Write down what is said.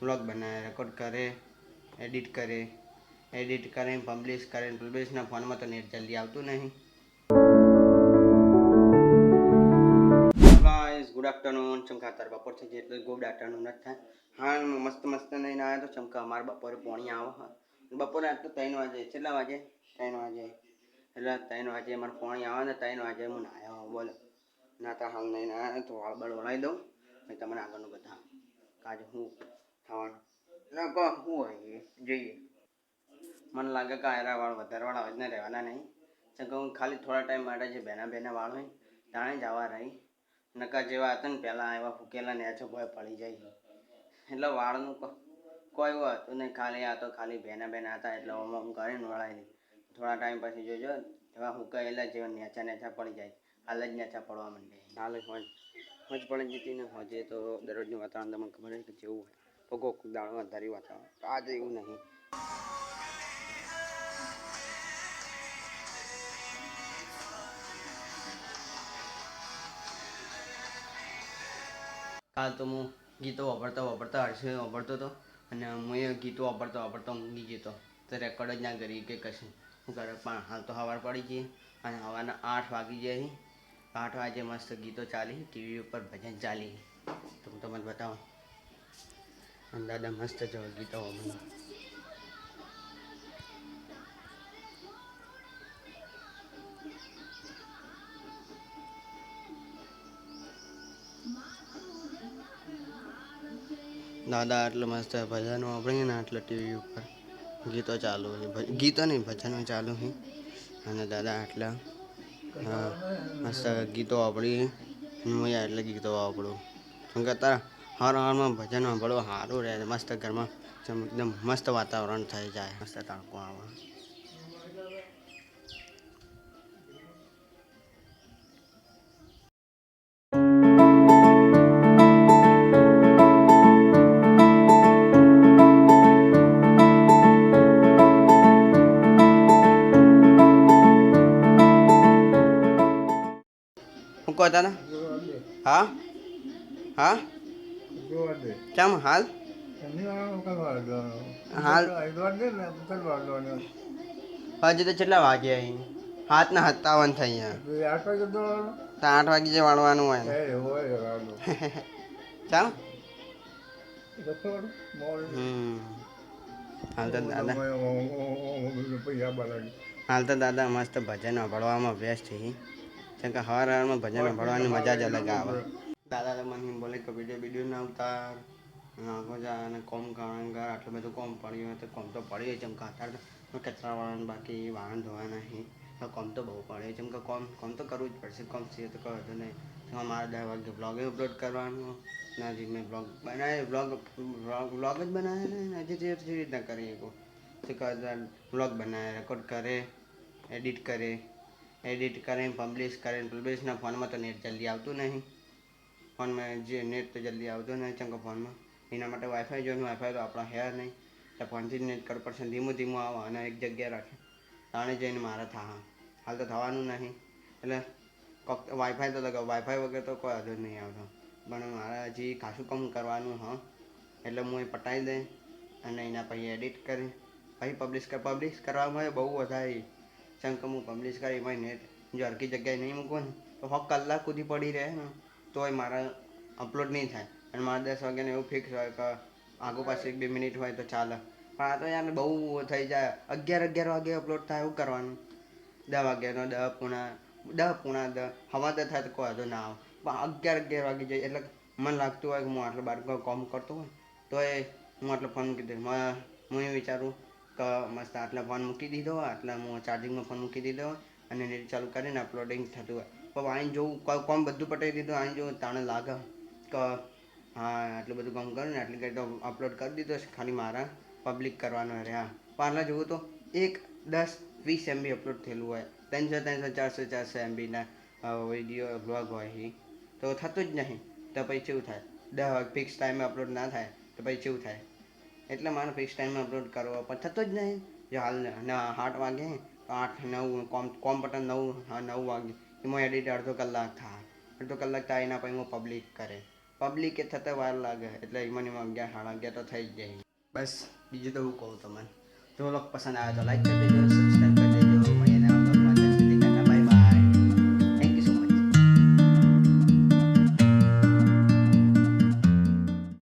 Vlog बनाए record करे edit करें पब्लिश फोन में तो नेट जल्दी આવતું नहीं। गाइस गुड आफ्टरनून चमका तार बपोर से એટલે ગુડ आफ्टरनून જ થાય। હા મસ્ત નહીં ના તો ચમકા અમાર બપોરે પોણી આવો હા બપોરે આજ તો 3 વાગે કેટલા વાગે 3 વાગે એટલે 3 વાગે અમાર પોણી આવે ને 3 વાગે હું નાયો બોલો ના તો હાલ નહીં ના તો વાળ બળ વળાઈ દઉં મેં તમને આગળનું બતા કાજ હું થવાનું ના કો હું હોય જોઈએ मन लगे कि आयरा वाल वधारे वाला आज रहवाना नहीं कहूँ खाली थोड़ा टाइम माटे जो बेना वाल हो ताणे जवा रही नका जेवा हता ने पहला आया फूकेला नेचो भय पड़ी जाए એટલે વાળનું કોઈ હતું નહીં ખાલી આ તો ખાલી બેના હતા એટલે ઓમ કરીને વળાવી થોડા ટાઈમ પછી જોજો એવા હુકાયેલા જેવા નેચા પડી જાય હાલ જ નેચા પડવા માંડે હાલ હોજ પડી જતી ને હોજે તો દરરોજનું વાતાવરણ તમને ખબર છે કે જેવું હોય પગો દાણો વધારી વાતાવરણ આજે એવું નહીં। काल तो हूँ गीतों वापरता हर्षे वापरतो तो અને હું એ ગીતો વાપરતો ઊંઘી જતો તો રેકોર્ડ જ ના કરી કે કશું શું કરે પણ હાલ તો સવાર પડી ગઈ અને સવારના 8 વાગી જાય 8 વાગે મસ્ત ગીતો ચાલી ટીવી ઉપર ભજન ચાલી તો હું તમને બતાવું અને દાદા મસ્ત જો ગીતો વાપરે दादा आटलं मस्त भजन वापरेंगे ना आटलं टीवी ऊपर गीतो चालू है गीतो नहीं भजन चालू है અને દાદા આટલા મસ્ત ગીતો વાપરી હું એટલે ગીતો વાપરું કેમ કે તારા હર હરમાં ભજન વાપરો સારું રહે મસ્ત ઘરમાં એકદમ મસ્ત વાતાવરણ થઈ જાય મસ્ત તડકો આવે कहता ना हाँ हाँ क्या हाल हाल हजे तो चेटला वागे अहीं हाथ ना 57 થઈ ગયા 8 વાગે જે વાળવાનું હોય ચાલ હાલ તો દાદા મસ્ત ભજન ભણવામાં વ્યસ્ત છે કેમ કે હવારમાં ભજન ભણવાની મજા જ અલગ આવે દાદા તો મને બોલે કે વિડીયો ના ઉતાર આખો જા અને કોમ કાંગા આટલું બધું કોમ પડ્યું હોય તો કોમ તો પડી જેમ કે અત્યારે તો કચરા વાળવાનું બાકી વાહન ધોવાના નહીં તો કોમ તો બહુ પડે જેમ કે કોમ તો કરવું જ પડશે કોમ છે તો કરવું નહીં મારે 10 વાગે બ્લોગ અપલોડ કરવાનું ના જે મેં બ્લોગ બનાવે બ્લોગ જ બનાવે ને હજી જે રીતના કરીએ તો બ્લોગ બનાવે રેકોર્ડ કરે एडिट करें पब्लिश ना फोन में तो नेट जल्दी આવતું नहीं फोन में जे नेट तो जल्दी આવતું नहीं चमका फोन में एना माटे वाईफाई जो वाईफाई तो अपना है नहीं तो फोन थी नेट कर पड़े धीमू आवे अने एक जग्या राखे ताणे जईने मारे था हाल तो थवानुं नहीं एटले वाईफाई तो लगाव वाईफाई वगैरह तो कोई वांधो नहीं आवतो पण मारे हजी खासुं काम करवानुं ह एटले हूँ पटाई दे अने एना पछी एडिट करी पछी पब्लिश करवामां बहु वधारे चमके हूँ पब्लिश करी भाई नेट जो हरकी जगह नहीं मूको ने तो 6 कलाक सुधी पड़ी रहे ने तो मारा अपलोड नहीं थाय अने मारे 10 वागे एवं फिक्स होय कि आगू पाछू 1-2 मिनिट होय तो चाले पण आ तो यार बहु थई जाए 11 वागे अपलोड थाय एवुं करवानुं 10 वाग्यानो 10 हवा तो थाय तो कोई वांधो ना आवे पण 11 वागे जाए एटले मन लागतुं होय कि हूँ आटलो बार काम करतो होय तो हूँ आटलो फोन मूकी दऊं हूँ विचारूँ कि मस्त आटला फोन मूकी दीधो आटला हूँ चार्जिंग में फोन मूकी दीधो અને નેટ ચાલુ કરીને અપલોડિંગ થતું હોય પણ અહીં જોઉં કોમ બધું પટાવી દીધું અહીં જોઉં તાણે લાગે કે હા આટલું બધું કામ કર્યું ને આટલી કંઈ તો અપલોડ કરી દીધો છે ખાલી મારા પબ્લિક કરવાનો રહે હા પહેલાં જોઉં તો 1-10-20 MB અપલોડ થયેલું હોય 300-400 MBના વિડીયો બ્લોગ હોય તો થતું જ નહીં તો પછી કેવું થાય 10 વાગે ફિક્સ ટાઈમે અપલોડ ના થાય તો પછી કેવું થાય એટલે મારે ફિક્સ ટાઈમે અપલોડ કરવો પણ થતો જ નહીં જો હાલ 8 વાગે 8-9 કોમ પટન 9 વાગે એમાં એડિટ અડધો કલાક થાય એના પછી હું પબ્લિક કરે પબ્લિકે થતાં વાર લાગે એટલે એમાં 11 સાડા 11 તો થઈ જ જાય. બસ બીજું તો હું કહું તમને. જો લોક પસંદ આવે તો લાઈક કરી દેજો, સબસ્ક્રાઈબ